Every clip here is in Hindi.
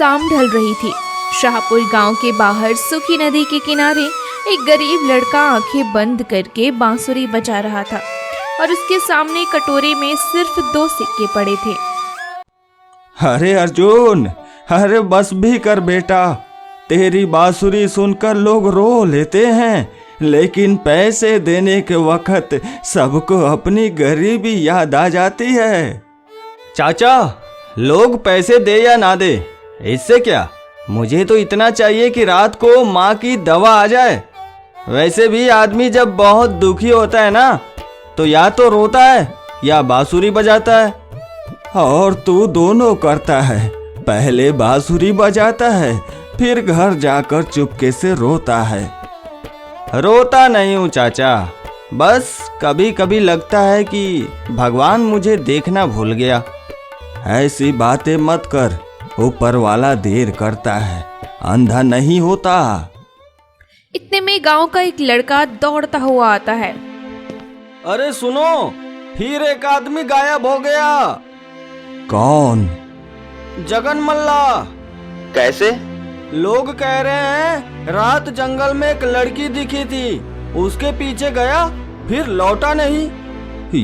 शाम ढल रही थी। शाहपुर गांव के बाहर सूखी नदी के किनारे एक गरीब लड़का आंखें बंद करके बांसुरी बजा रहा था और उसके सामने कटोरे में सिर्फ 2 सिक्के पड़े थे। अरे अर्जुन, अरे बस भी कर बेटा। तेरी बांसुरी सुनकर लोग रो लेते हैं, लेकिन पैसे देने के वक्त सबको अपनी गरीबी याद आ जाती है। चाचा, लोग पैसे दे या ना दे, इससे क्या, मुझे तो इतना चाहिए कि रात को माँ की दवा आ जाए। वैसे भी आदमी जब बहुत दुखी होता है ना, तो या तो रोता है या बांसुरी बजाता है। और तू दोनों करता है, पहले बांसुरी बजाता है, फिर घर जाकर चुपके से रोता है। रोता नहीं हूँ चाचा, बस कभी कभी लगता है कि भगवान मुझे देखना भूल गया। ऐसी बातें मत कर, ऊपर वाला देर करता है, अंधा नहीं होता। इतने में गांव का एक लड़का दौड़ता हुआ आता है। अरे सुनो, फिर एक आदमी गायब हो गया। कौन? जगन मल्ला। कैसे? लोग कह रहे हैं रात जंगल में एक लड़की दिखी थी, उसके पीछे गया फिर लौटा नहीं।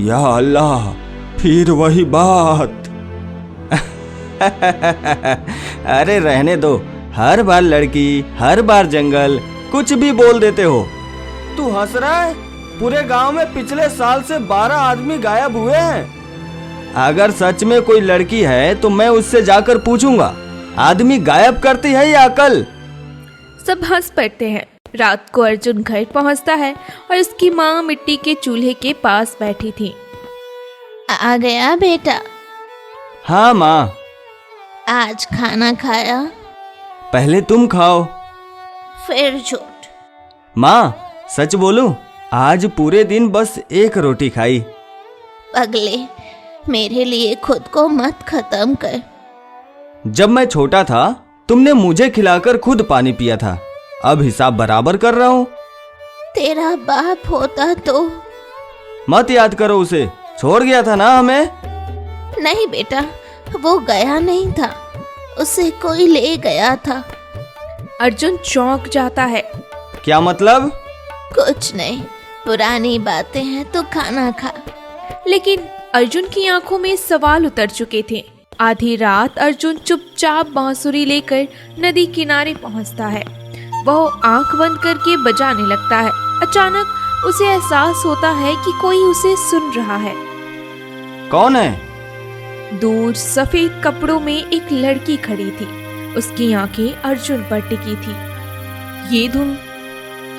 या अल्लाह, फिर वही बात। अरे रहने दो, हर बार लड़की, हर बार जंगल, कुछ भी बोल देते हो। तू हंस रहा है? पूरे गांव में पिछले साल से 12 आदमी गायब हुए हैं। अगर सच में कोई लड़की है तो मैं उससे जाकर पूछूंगा, आदमी गायब करती है या अकल? सब हंस पड़ते हैं। रात को अर्जुन घर पहुंचता है और उसकी माँ मिट्टी के चूल्हे के पास बैठी थी। आ गया बेटा? हाँ माँ। आज खाना खाया? पहले तुम खाओ। फिर झूठ। माँ सच बोलूं, आज पूरे दिन बस एक रोटी खाई। पगले, मेरे लिए खुद को मत खत्म कर। जब मैं छोटा था तुमने मुझे खिलाकर खुद पानी पिया था, अब हिसाब बराबर कर रहा हूँ। तेरा बाप होता तो। मत याद करो उसे, छोड़ गया था ना हमें। नहीं बेटा, वो गया नहीं था, उसे कोई ले गया था। अर्जुन चौंक जाता है। क्या मतलब? कुछ नहीं, पुरानी बातें हैं तो खाना खा। लेकिन अर्जुन की आंखों में सवाल उतर चुके थे। आधी रात अर्जुन चुपचाप बांसुरी लेकर नदी किनारे पहुंचता है। वह आंख बंद करके बजाने लगता है। अचानक उसे एहसास होता है कि कोई उसे सुन रहा है। कौन है? दूर सफेद कपड़ों में एक लड़की खड़ी थी। उसकी आंखें अर्जुन पर टिकी थी। ये धुन,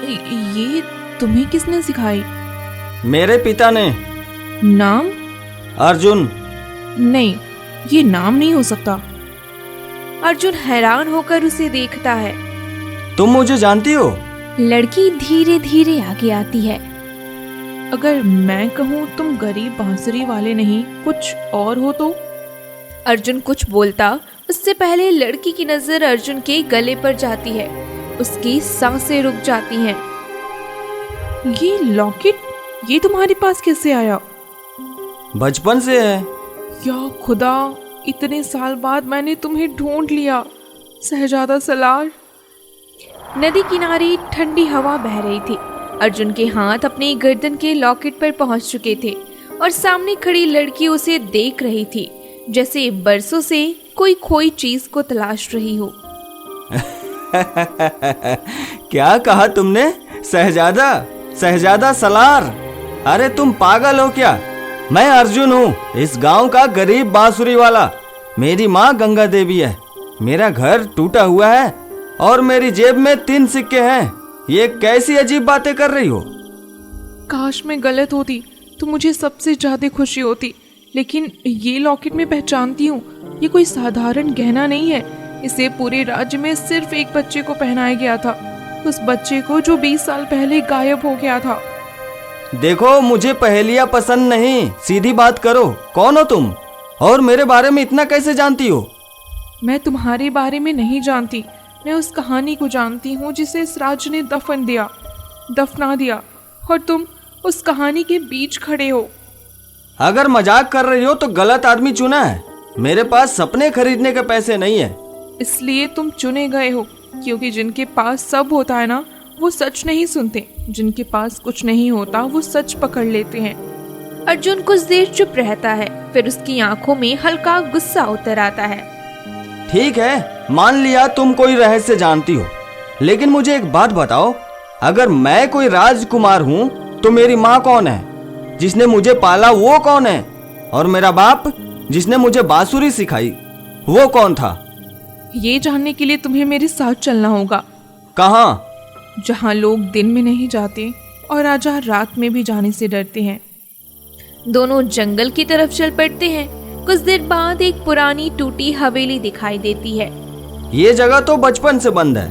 ये तुम्हें किसने सिखाई? मेरे पिता ने। नाम? अर्जुन। नहीं, ये नाम नहीं हो सकता। अर्जुन हैरान होकर उसे देखता है। तुम मुझे जानती हो? लड़की धीरे धीरे आगे आती है। अगर मैं कहूँ तुम गरीब बांसुरी वाले नहीं, कुछ और हो तो? अर्जुन कुछ बोलता उससे पहले लड़की की नजर अर्जुन के गले पर जाती है। उसकी सांसें रुक जाती हैं। ये लॉकेट, ये तुम्हारे पास कैसे आया? बचपन से है। या खुदा, इतने साल बाद मैंने तुम्हें ढूंढ लिया, शहजादा सलार। नदी किनारे ठंडी हवा बह रही थी। अर्जुन के हाथ अपनी गर्दन के लॉकेट पर पहुंच चुके थे और सामने खड़ी लड़की उसे देख रही थी, जैसे बरसों से कोई खोई चीज को तलाश रही हो। क्या कहा तुमने? शहजादा? शहजादा सलार? अरे तुम पागल हो क्या? मैं अर्जुन हूँ, इस गांव का गरीब बांसुरी वाला। मेरी माँ गंगा देवी है, मेरा घर टूटा हुआ है और मेरी जेब में 3 सिक्के हैं। ये कैसी अजीब बातें कर रही हो? काश मैं गलत होती तो मुझे सबसे ज्यादा खुशी होती, लेकिन ये लॉकेट मैं पहचानती हूँ। ये कोई साधारण गहना नहीं है, इसे पूरे राज्य में सिर्फ एक बच्चे को पहनाया गया था, उस बच्चे को जो 20 साल पहले गायब हो गया था। देखो, मुझे पहेलियां पसंद नहीं, सीधी बात करो। कौन हो तुम और मेरे बारे में इतना कैसे जानती हो? मैं तुम्हारे बारे में नहीं जानती, मैं उस कहानी को जानती हूँ जिसे इस राज्य ने दफना दिया और तुम उस कहानी के बीच खड़े हो। अगर मजाक कर रही हो तो गलत आदमी चुना है। मेरे पास सपने खरीदने के पैसे नहीं है। इसलिए तुम चुने गए हो, क्योंकि जिनके पास सब होता है ना, वो सच नहीं सुनते। जिनके पास कुछ नहीं होता वो सच पकड़ लेते हैं। अर्जुन कुछ देर चुप रहता है, फिर उसकी आंखों में हल्का गुस्सा उतर आता है। ठीक है, मान लिया तुम कोई रहस्य जानती हो, लेकिन मुझे एक बात बताओ, अगर मैं कोई राजकुमार हूँ तो मेरी माँ कौन है? जिसने मुझे पाला वो कौन है? और मेरा बाप जिसने मुझे बांसुरी सिखाई वो कौन था? ये जानने के लिए तुम्हें मेरे साथ चलना होगा, कहाँ? जहाँ लोग दिन में नहीं जाते और राजा रात में भी जाने से डरते हैं। दोनों जंगल की तरफ चल पड़ते हैं। कुछ देर बाद एक पुरानी टूटी हवेली दिखाई देती है। ये जगह तो बचपन से बंद है।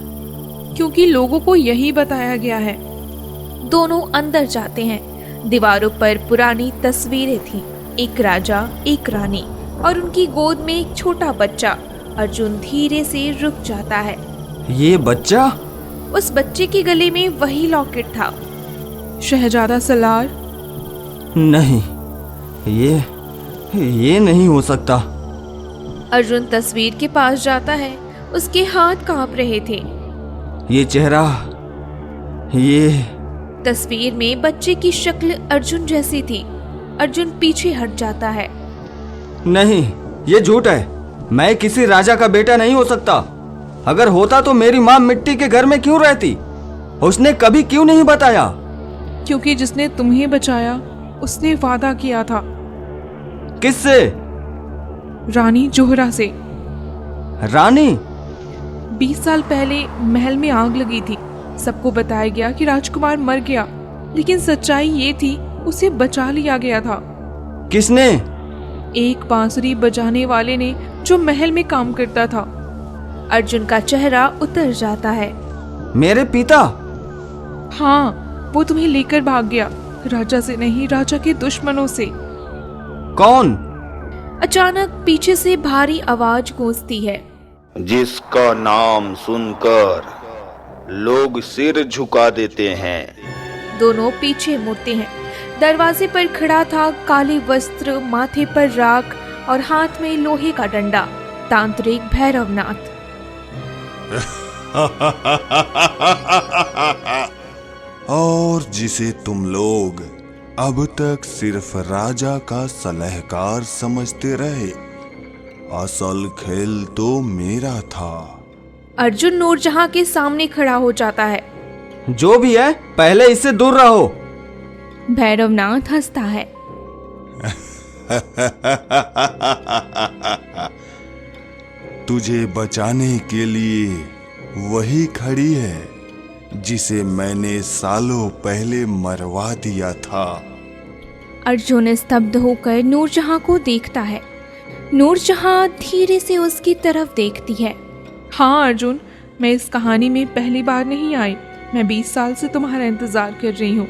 क्योंकि लोगों को यही बताया गया है। दोनों अंदर जाते हैं। दीवारों पर पुरानी तस्वीरें थीं, एक राजा, एक रानी और उनकी गोद में एक छोटा बच्चा। अर्जुन धीरे से रुक जाता है। ये बच्चा? उस बच्चे के गले में वही लॉकेट था। शहजादा सलार? नहीं, ये नहीं हो सकता। अर्जुन तस्वीर के पास जाता है। उसके हाथ कांप रहे थे। ये चेहरा, ये तस्वीर में बच्चे की शक्ल अर्जुन जैसी थी। अर्जुन पीछे हट जाता है। नहीं, ये झूठ है। मैं किसी राजा का बेटा नहीं हो सकता। अगर होता तो मेरी माँ मिट्टी के घर में क्यों रहती? उसने कभी क्यों नहीं बताया? क्योंकि जिसने तुम्हें बचाया उसने वादा किया था। किससे? रानी जोहरा से। रानी? 20 साल पहले महल में आग लगी थी। सबको बताया गया कि राजकुमार मर गया, लेकिन सच्चाई ये थी उसे बचा लिया गया था। किसने? एक बांसुरी बजाने वाले ने जो महल में काम करता था। अर्जुन का चेहरा उतर जाता है। मेरे पिता? हाँ, वो तुम्हें लेकर भाग गया। राजा से नहीं, राजा के दुश्मनों से। कौन? अचानक पीछे से भारी आवाज गूंजती है। जिसका नाम सुनकर लोग सिर झुका देते हैं। दोनों पीछे मुड़ते हैं। दरवाजे पर खड़ा था काले वस्त्र, माथे पर राख और हाथ में लोहे का डंडा, तांत्रिक भैरवनाथ। और जिसे तुम लोग अब तक सिर्फ राजा का सलाहकार समझते रहे, असल खेल तो मेरा था। अर्जुन नूरजहां के सामने खड़ा हो जाता है। जो भी है, पहले इससे दूर रहो। भैरवनाथ हंसता है। तुझे बचाने के लिए वही खड़ी है जिसे मैंने सालों पहले मरवा दिया था। अर्जुन स्तब्ध होकर नूरजहां को देखता है। नूरजहां धीरे से उसकी तरफ देखती है। हाँ अर्जुन, मैं इस कहानी में पहली बार नहीं आई। मैं 20 साल से तुम्हारा इंतजार कर रही हूँ।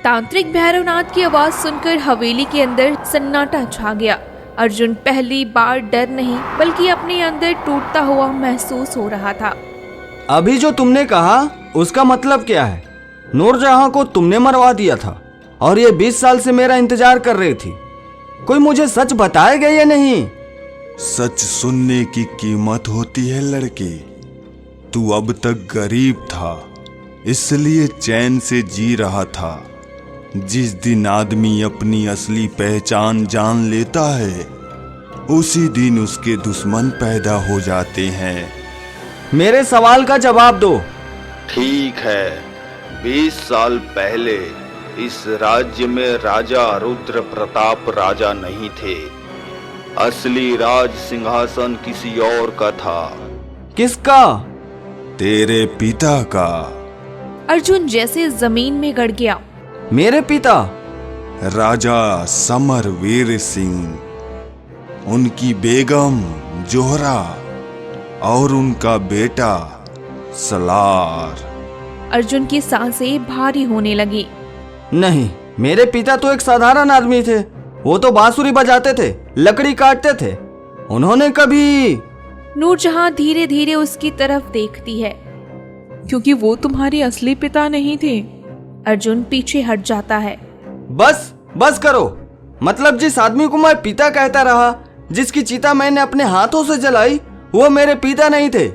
तांत्रिक भैरवनाथ की आवाज सुनकर हवेली के अंदर सन्नाटा छा गया। अर्जुन पहली बार डर नहीं बल्कि अपने अंदर टूटता हुआ महसूस हो रहा था। अभी जो तुमने कहा उसका मतलब क्या है? नूरजहां को तुमने मरवा दिया था और ये 20 साल से मेरा इंतजार कर रही थी। कोई मुझे सच बताएगा या नहीं? सच सुनने की कीमत होती है लड़के। तू अब तक गरीब था, इसलिए चैन से जी रहा था। जिस दिन आदमी अपनी असली पहचान जान लेता है, उसी दिन उसके दुश्मन पैदा हो जाते हैं। मेरे सवाल का जवाब दो। ठीक है, 20 साल पहले इस राज्य में राजा रुद्र प्रताप राजा नहीं थे। असली राज सिंहासन किसी और का था। किसका? तेरे पिता का। अर्जुन जैसे जमीन में गड़ गया। मेरे पिता? राजा समरवीर सिंह, उनकी बेगम जोहरा और उनका बेटा सलार। अर्जुन की सांसें भारी होने लगी। नहीं, मेरे पिता तो एक साधारण आदमी थे। वो तो बांसुरी बजाते थे, लकड़ी काटते थे। उन्होंने कभी... नूरजहां धीरे धीरे उसकी तरफ देखती है। क्योंकि वो तुम्हारे असली पिता नहीं थे। अर्जुन पीछे हट जाता है। बस करो। मतलब जिस आदमी को मैं पिता कहता रहा, जिसकी चिता मैंने अपने हाथों से जलाई, वो मेरे पिता नहीं थे।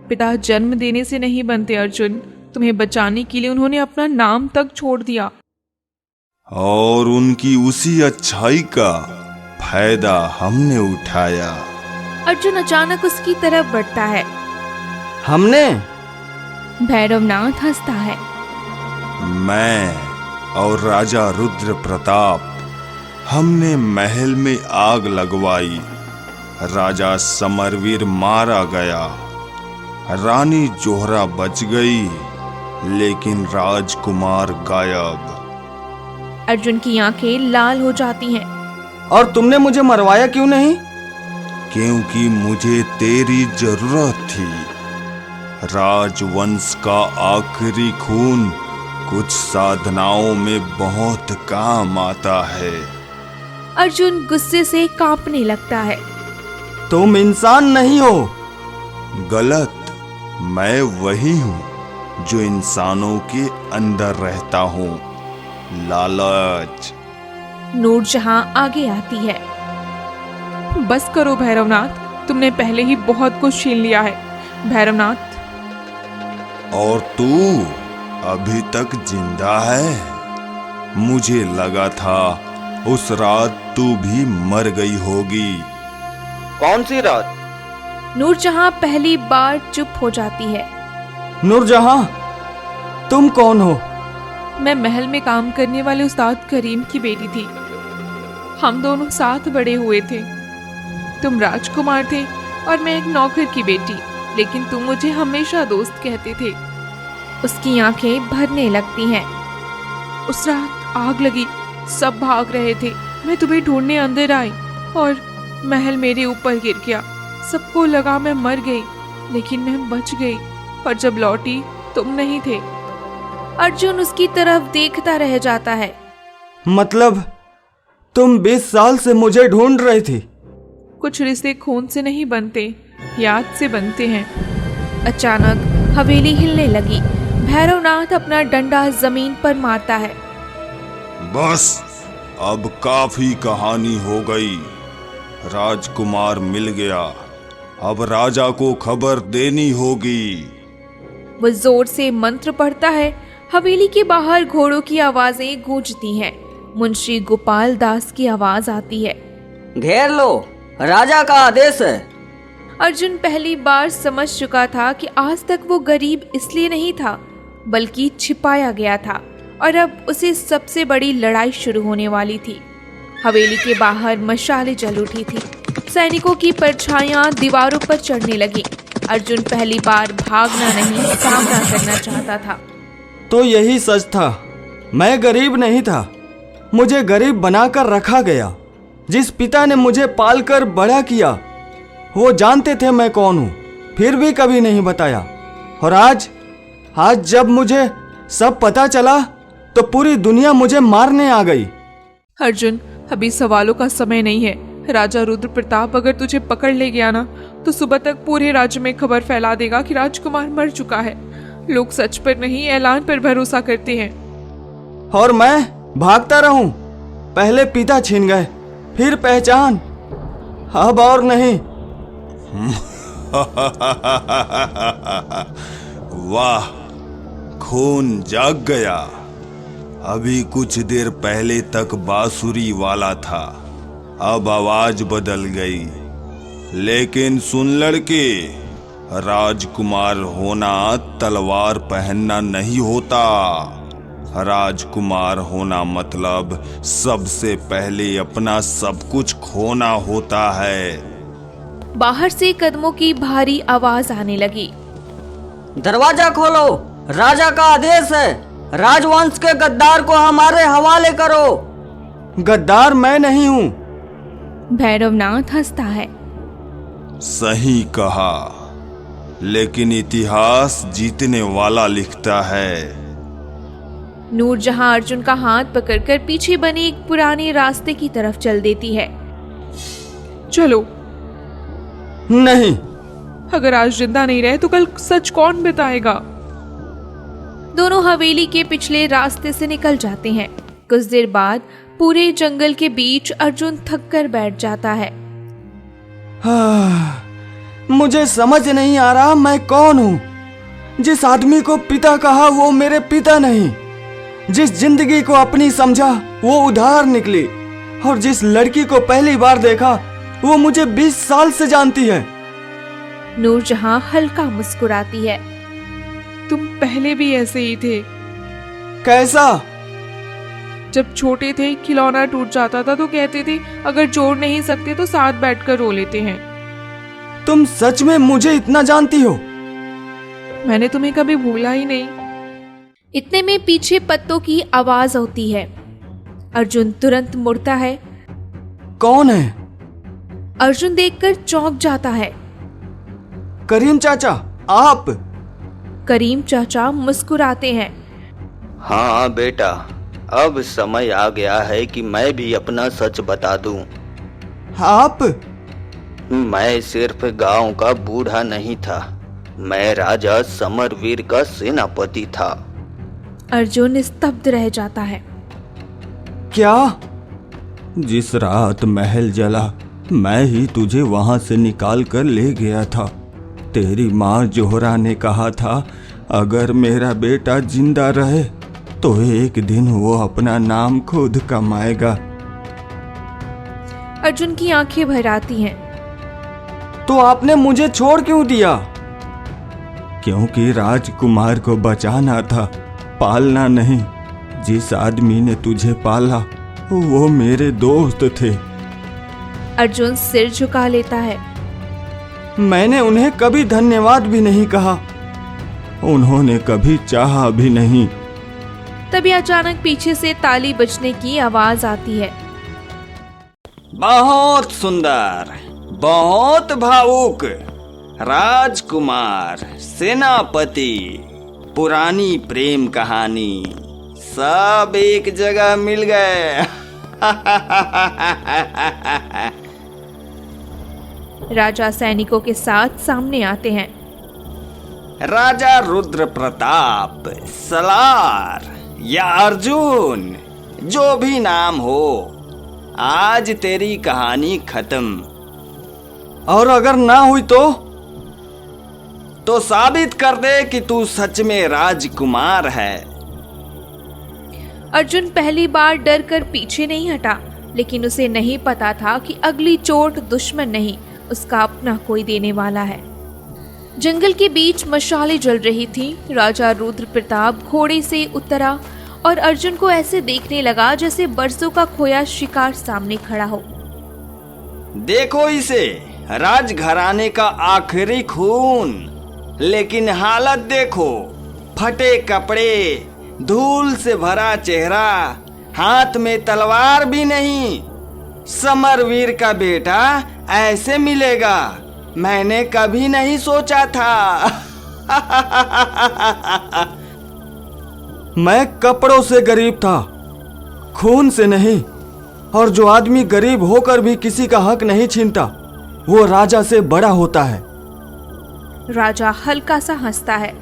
पिता जन्म देने से नहीं बनते अर्जुन, तुम्हें बचाने के लिए उन्होंने अपना नाम तक छोड़ दिया। और उनकी उसी अच्छाई का फायदा हमने उठाया। अर्जुन अचानक उसकी तरफ बढ़ता है। हमने? भैरवनाथ हंसता है। मैं और राजा रुद्र प्रताप, हमने महल में आग लगवाई। राजा समरवीर मारा गया, रानी जोहरा बच गई, लेकिन राजकुमार गायब। अर्जुन की आंखें लाल हो जाती हैं। और तुमने मुझे मरवाया क्यों नहीं? क्योंकि मुझे तेरी जरूरत थी। राजवंश का आखिरी खून कुछ साधनाओं में बहुत काम आता है। अर्जुन गुस्से से कांपने लगता है। तुम इंसान नहीं हो। गलत, मैं वही हूँ जो इंसानों के अंदर रहता हूँ, लालच। नूरजहां आगे आती है। बस करो भैरवनाथ, तुमने पहले ही बहुत कुछ छीन लिया है। भैरवनाथ, और तू अभी तक जिंदा है? मुझे लगा था उस रात तू भी मर गई होगी। कौन सी रात? नूरजहां पहली बार चुप हो जाती है। नूरजहां, तुम कौन हो? मैं महल में काम करने वाले उस्ताद करीम की बेटी थी। हम दोनों साथ बड़े हुए थे। तुम राजकुमार थे और मैं एक नौकर की बेटी, लेकिन तुम मुझे हमेशा दोस्त कहते थे। उसकी आंखें भरने लगती हैं। उस रात आग लगी, सब भाग रहे थे। मैं तुम्हें ढूंढने अंदर आई और महल मेरे ऊपर गिर गया। सबको लगा मैं मर गई, लेकिन मैं बच गई। और जब लौटी तुम नहीं थे। अर्जुन उसकी तरफ देखता रह जाता है। मतलब तुम 20 साल से मुझे ढूंढ रही थी? कुछ रिश्ते खून से नहीं बनते, याद से बनते हैं। अचानक हवेली हिलने लगी। भैरवनाथ अपना डंडा जमीन पर मारता है। बस, अब काफी कहानी हो गई। राजकुमार मिल गया, अब राजा को खबर देनी होगी। वो जोर से मंत्र पढ़ता है। हवेली के बाहर घोड़ों की आवाजें गूंजती हैं। मुंशी गोपाल दास की आवाज आती है। घेर लो, राजा का आदेश है। अर्जुन पहली बार समझ चुका था कि आज तक वो गरीब इसलिए नहीं था, बल्कि छिपाया गया था, और अब उसे सबसे बड़ी लड़ाई शुरू होने वाली थी। हवेली के बाहर मशालें जल उठी थी। सैनिकों की परछाइयां दीवारों पर चढ़ने लगी। अर्जुन पहली बार भागना नहीं, सामना करना चाहता था। तो यही सच था, मैं गरीब नहीं था, मुझे गरीब बनाकर रखा गया। जिस पिता ने मुझे पालकर बड़ा किया, वो जानते थे मैं कौन हूँ, फिर भी कभी नहीं बताया। और आज जब मुझे सब पता चला तो पूरी दुनिया मुझे मारने आ गई। अर्जुन, अभी सवालों का समय नहीं है। राजा रुद्र प्रताप अगर तुझे पकड़ ले गया ना, तो सुबह तक पूरे राज्य में खबर फैला देगा कि राजकुमार मर चुका है। लोग सच पर नहीं, ऐलान पर भरोसा करते हैं। और मैं भागता रहूं? पहले पिता छीन गए, फिर पहचान, अब और नहीं। वाह, खून जाग गया। अभी कुछ देर पहले तक बांसुरी वाला था, अब आवाज बदल गई। लेकिन सुन लड़के, राजकुमार होना तलवार पहनना नहीं होता। राजकुमार होना मतलब सबसे पहले अपना सब कुछ खोना होता है। बाहर से कदमों की भारी आवाज आने लगी। दरवाजा खोलो, राजा का आदेश है। राजवंश के गद्दार को हमारे हवाले करो। गद्दार मैं नहीं हूं। भैरवनाथ हंसता है। सही कहा, लेकिन इतिहास जीतने वाला लिखता है। नूरजहां अर्जुन का हाथ पकड़कर पीछे बने एक पुराने रास्ते की तरफ चल देती है। चलो, नहीं। अगर आज जिंदा नहीं रहे तो कल सच कौन बताएगा? दोनों हवेली के पिछले रास्ते से निकल जाते हैं। कुछ देर बाद पूरे जंगल के बीच अर्जुन थक कर बैठ जाता है। मुझे समझ नहीं आ रहा मैं कौन हूं। जिस आदमी को पिता कहा वो मेरे पिता नहीं, जिस जिंदगी को अपनी समझा वो उधार निकली, और जिस लड़की को पहली बार देखा वो मुझे 20 साल से जानती है। नूरजहां हल्का मुस्कुराती है। तुम पहले भी ऐसे ही थे। कैसा? जब छोटे थे खिलौना टूट जाता था तो कहते थे अगर जोड़ नहीं सकते तो साथ बैठकर रो लेते हैं। तुम सच में मुझे इतना जानती हो? मैंने तुम्हें कभी भूला ही नहीं। इतने में पीछे पत्तों की आवाज होती है। अर्जुन तुरंत मुड़ता है। कौन है? अर्जुन देखकर चौंक जाता है। करीम चाचा, आप? करीम चाचा मुस्कुराते हैं। हाँ बेटा, अब समय आ गया है कि मैं भी अपना सच बता दूं। आप? मैं सिर्फ गांव का बूढ़ा नहीं था, मैं राजा समरवीर का सेनापति था। अर्जुन स्तब्ध रह जाता है। क्या? जिस रात महल जला मैं ही तुझे वहां से निकाल कर ले गया था। तेरी माँ जोहरा ने कहा था अगर मेरा बेटा जिंदा रहे तो एक दिन वो अपना नाम खुद कमाएगा। अर्जुन की आंखें भर आती हैं। तो आपने मुझे छोड़ क्यों दिया? क्योंकि राजकुमार को बचाना था, पालना नहीं। जिस आदमी ने तुझे पाला वो मेरे दोस्त थे। अर्जुन सिर झुका लेता है। मैंने उन्हें कभी धन्यवाद भी नहीं कहा, उन्होंने कभी चाहा भी नहीं। तभी अचानक पीछे से ताली बजने की आवाज आती है। बहुत सुंदर, बहुत भावुक, राजकुमार, सेनापति, पुरानी प्रेम कहानी सब एक जगह मिल गए। राजा सैनिकों के साथ सामने आते हैं। राजा रुद्र प्रताप, सलार या अर्जुन, जो भी नाम हो, आज तेरी कहानी खत्म। और अगर ना हुई तो साबित कर दे कि तू सच में राजकुमार है। अर्जुन पहली बार डर कर पीछे नहीं हटा, लेकिन उसे नहीं पता था कि अगली चोट दुश्मन नहीं, उसका अपना कोई देने वाला है। जंगल के बीच मशालें जल रही थी। राजा रुद्र प्रताप घोड़े से उतरा और अर्जुन को ऐसे देखने लगा जैसे बरसों का खोया शिकार सामने खड़ा हो। देखो इसे, राजघराने का आखिरी खून, लेकिन हालत देखो, फटे कपड़े, धूल से भरा चेहरा, हाथ में तलवार भी नहीं। समरवीर का बेटा ऐसे मिलेगा, मैंने कभी नहीं सोचा था। मैं कपड़ों से गरीब था, खून से नहीं। और जो आदमी गरीब होकर भी किसी का हक नहीं छीनता, वो राजा से बड़ा होता है। राजा हल्का सा हंसता है।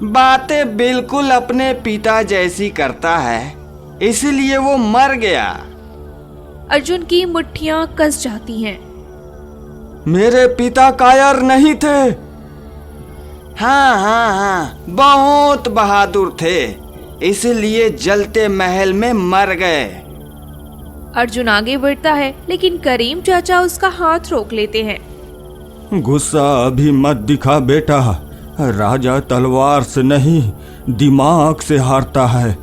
बातें बिल्कुल अपने पिता जैसी करता है, इसलिए वो मर गया। अर्जुन की मुट्ठियां कस जाती हैं। मेरे पिता कायर नहीं थे। हाँ, बहुत बहादुर थे, इसलिए जलते महल में मर गए। अर्जुन आगे बढ़ता है, लेकिन करीम चाचा उसका हाथ रोक लेते हैं। गुस्सा अभी मत दिखा बेटा, राजा तलवार से नहीं दिमाग से हारता है।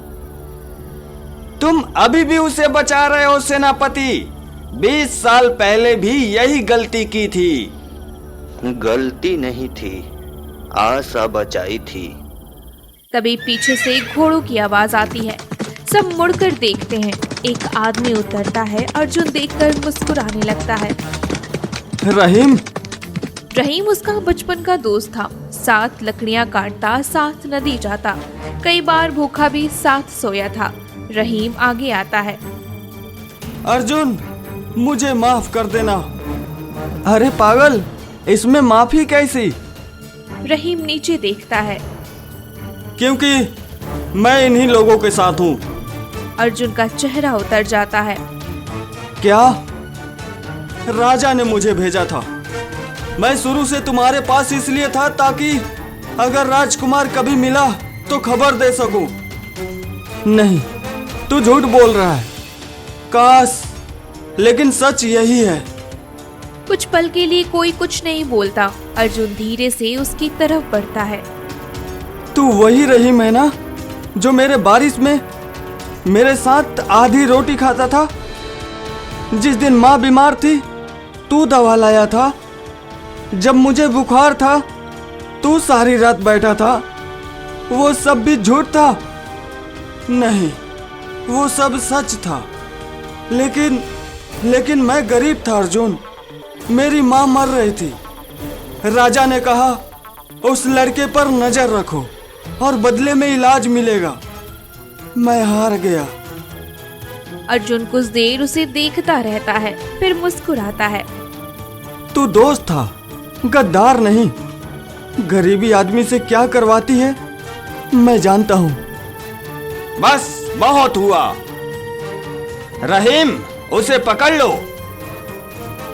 तुम अभी भी उसे बचा रहे हो सेनापति। 20 साल पहले भी यही गलती की थी। गलती नहीं थी, आशा बचाई थी। तभी पीछे से घोड़ों की आवाज आती है। सब मुड़कर देखते हैं। एक आदमी उतरता है। अर्जुन देखकर मुस्कुराने लगता है। रहीम? रहीम उसका बचपन का दोस्त था। साथ लकड़ियां काटता, साथ नदी जाता, कई बार भूखा भी साथ सोया था। रहीम आगे आता है। अर्जुन, मुझे माफ कर देना। अरे पागल, इसमें माफी कैसी? रहीम नीचे देखता है। क्योंकि मैं इन्हीं लोगों के साथ हूँ। अर्जुन का चेहरा उतर जाता है। क्या? राजा ने मुझे भेजा था। मैं शुरू से तुम्हारे पास इसलिए था ताकि अगर राजकुमार कभी मिला तो खबर दे सकूं। नहीं, तू झूठ बोल रहा है। काश, लेकिन सच यही है। कुछ पल के लिए कोई कुछ नहीं बोलता। अर्जुन धीरे से उसकी तरफ बढ़ता है। तू वही रही मैना जो मेरे बारिश में मेरे साथ आधी रोटी खाता था। जिस दिन माँ बीमार थी तू दवा लाया था। जब मुझे बुखार था तू सारी रात बैठा था। वो सब भी झूठ था? नहीं, वो सब सच था। लेकिन मैं गरीब था अर्जुन। मेरी माँ मर रही थी। राजा ने कहा उस लड़के पर नजर रखो और बदले में इलाज मिलेगा। मैं हार गया। अर्जुन कुछ देर उसे देखता रहता है, फिर मुस्कुराता है। तू दोस्त था, गद्दार नहीं। गरीबी आदमी से क्या करवाती है मैं जानता हूँ। बस बहुत हुआ। रहीम, उसे पकड़ लो।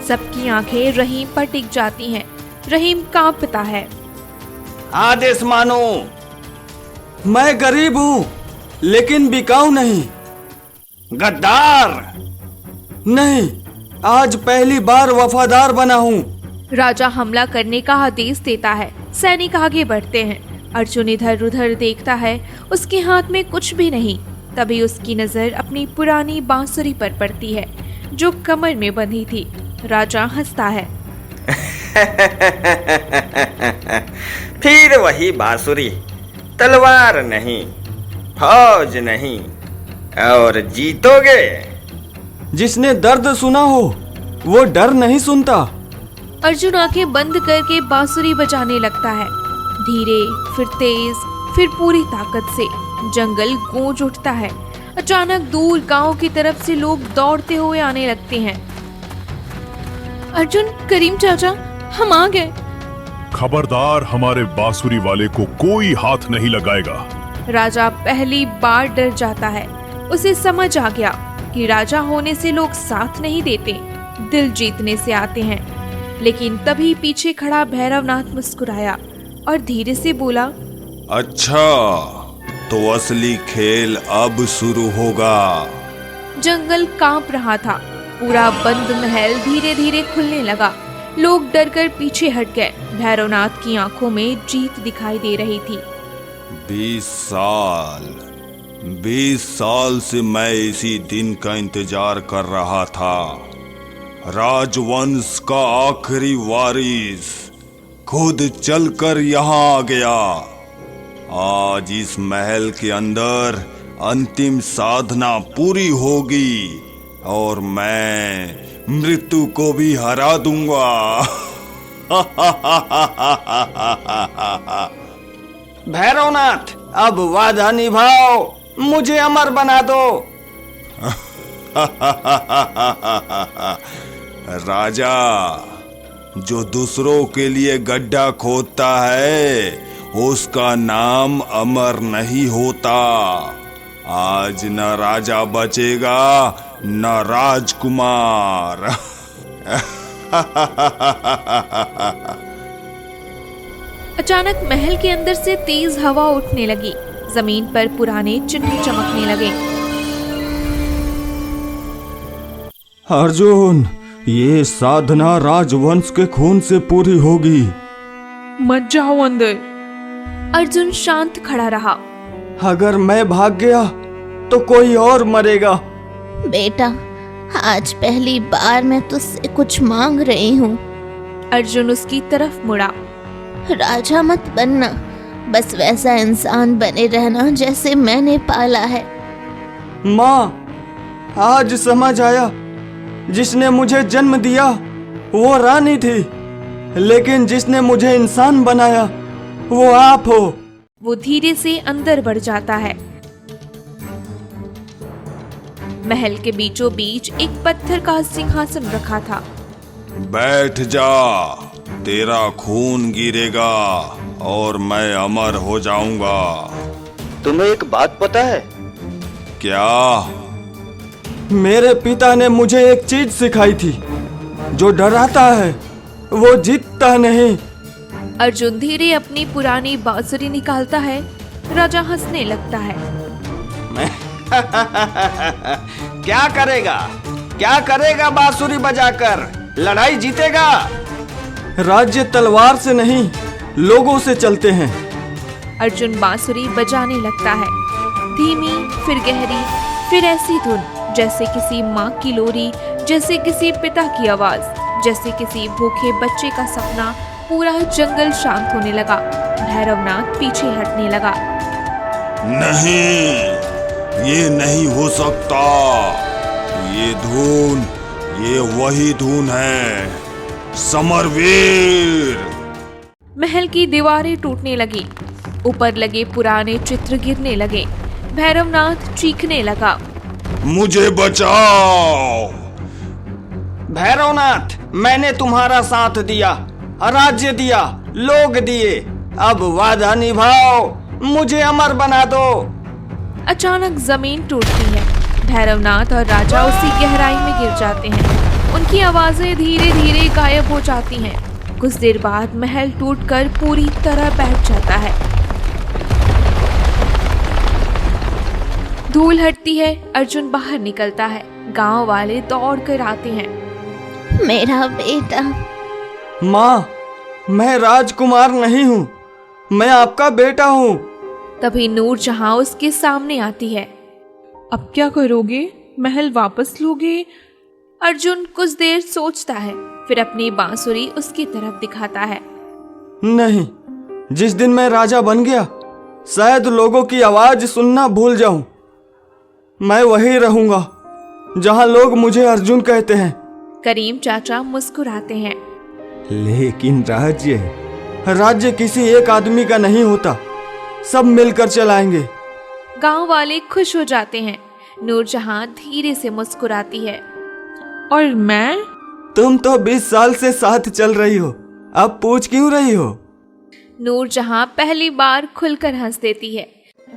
सबकी आंखें रहीम पर टिक जाती हैं। रहीम कांपता है। आदेश मानो। मैं गरीब हूँ लेकिन बिकाऊ नहीं। गद्दार नहीं, आज पहली बार वफादार बना हूँ। राजा हमला करने का आदेश देता है। सैनिक आगे बढ़ते हैं। अर्जुन इधर उधर देखता है, उसके हाथ में कुछ भी नहीं। तभी उसकी नजर अपनी पुरानी बांसुरी पर पड़ती है जो कमर में बंधी थी। राजा हंसता है। फिर वही बांसुरी, तलवार नहीं, फौज नहीं, और जीतोगे। जिसने दर्द सुना हो वो डर नहीं सुनता। अर्जुन आंखें बंद करके बांसुरी बजाने लगता है। धीरे, फिर तेज, फिर पूरी ताकत से। जंगल गूंज उठता है। अचानक दूर गांव की तरफ से लोग दौड़ते हुए आने लगते हैं। अर्जुन, करीम चाचा, हम आ गए। खबरदार, हमारे बांसुरी वाले को कोई हाथ नहीं लगाएगा। राजा पहली बार डर जाता है। उसे समझ आ गया कि राजा होने से लोग साथ नहीं देते, दिल जीतने से आते हैं। लेकिन तभी पीछे खड़ा भैरवनाथ मुस्कुराया और धीरे से बोला, अच्छा, तो असली खेल अब शुरू होगा। जंगल कांप रहा था। पूरा बंद महल धीरे धीरे खुलने लगा। लोग डरकर पीछे हट गए। भैरवनाथ की आंखों में जीत दिखाई दे रही थी। 20 साल से मैं इसी दिन का इंतजार कर रहा था। राजवंश का आखिरी वारिस खुद चलकर यहाँ आ गया। आज इस महल के अंदर अंतिम साधना पूरी होगी और मैं मृत्यु को भी हरा दूंगा। भैरवनाथ, अब वादा निभाओ, मुझे अमर बना दो। राजा, जो दूसरों के लिए गड्ढा खोदता है उसका नाम अमर नहीं होता। आज न राजा बचेगा न राजकुमार। अचानक महल के अंदर से तेज हवा उठने लगी। जमीन पर पुराने चिन्ह चमकने लगे। अर्जुन, ये साधना राजवंश के खून से पूरी होगी। मत जाओ अंदर। अर्जुन शांत खड़ा रहा। अगर मैं भाग गया तो कोई और मरेगा। बेटा, आज पहली बार मैं तुझसे कुछ मांग रही हूँ। अर्जुन उसकी तरफ मुड़ा। राजा मत बनना, बस वैसा इंसान बने रहना जैसे मैंने पाला है। माँ, आज समझ आया, जिसने मुझे जन्म दिया वो रानी थी, लेकिन जिसने मुझे इंसान बनाया वो आप हो। वो धीरे से अंदर बढ़ जाता है। महल के बीचों बीच एक पत्थर का सिंहासन रखा था। बैठ जा, तेरा खून गिरेगा और मैं अमर हो जाऊंगा। तुम्हें एक बात पता है? क्या? मेरे पिता ने मुझे एक चीज सिखाई थी जो डराता है वो जीतता नहीं। अर्जुन धीरे अपनी पुरानी बांसुरी निकालता है। राजा हंसने लगता है। क्या करेगा बांसुरी बजाकर? लड़ाई जीतेगा? राज्य तलवार से नहीं, लोगों से चलते हैं। अर्जुन बांसुरी बजाने लगता है, धीमी, फिर गहरी, फिर ऐसी धुन जैसे किसी माँ की लोरी, जैसे किसी पिता की आवाज, जैसे किसी भूखे बच्चे का सपना। पूरा जंगल शांत होने लगा। भैरवनाथ पीछे हटने लगा। नहीं, ये नहीं हो सकता। ये वही धुन है, समरवीर। महल की दीवारें टूटने लगी। ऊपर लगे पुराने चित्र गिरने लगे। भैरवनाथ चीखने लगा, मुझे बचाओ। भैरवनाथ, मैंने तुम्हारा साथ दिया, राज्य दिया, लोग दिए, अब वादा निभाओ, मुझे अमर बना दो। अचानक जमीन टूटती है। भैरवनाथ और राजा उसी गहराई में गिर जाते हैं। उनकी आवाजें धीरे धीरे गायब हो जाती हैं। कुछ देर बाद महल टूटकर पूरी तरह बैठ जाता है। धूल हटती है। अर्जुन बाहर निकलता है। गांव वाले दौड़ कर आते हैं। मेरा बेटा। माँ, मैं राजकुमार नहीं हूँ, मैं आपका बेटा हूँ। तभी नूरजहां उसके सामने आती है। अब क्या करोगे? महल वापस लोगे? अर्जुन कुछ देर सोचता है, फिर अपनी बांसुरी उसकी तरफ दिखाता है। नहीं, जिस दिन मैं राजा बन गया, शायद लोगों की आवाज सुनना भूल जाऊं। मैं वही रहूंगा जहां लोग मुझे अर्जुन कहते हैं। करीम चाचा मुस्कुराते हैं। लेकिन राज्य किसी एक आदमी का नहीं होता, सब मिलकर चलाएंगे। गांव वाले खुश हो जाते हैं। नूरजहां धीरे से मुस्कुराती है। और मैं? तुम तो 20 साल से साथ चल रही हो, अब पूछ क्यों रही हो? नूरजहां पहली बार खुलकर हंस देती है।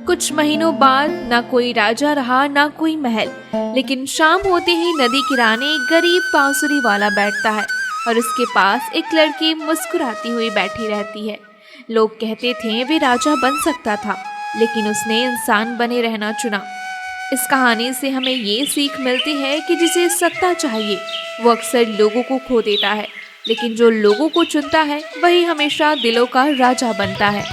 कुछ महीनों बाद ना कोई राजा रहा, ना कोई महल। लेकिन शाम होते ही नदी किनारे एक गरीब बांसुरी वाला बैठता है और उसके पास एक लड़की मुस्कुराती हुई बैठी रहती है। लोग कहते थे वे राजा बन सकता था, लेकिन उसने इंसान बने रहना चुना। इस कहानी से हमें ये सीख मिलती है कि जिसे सत्ता चाहिए वो अक्सर लोगों को खो देता है, लेकिन जो लोगों को चुनता है वही हमेशा दिलों का राजा बनता है।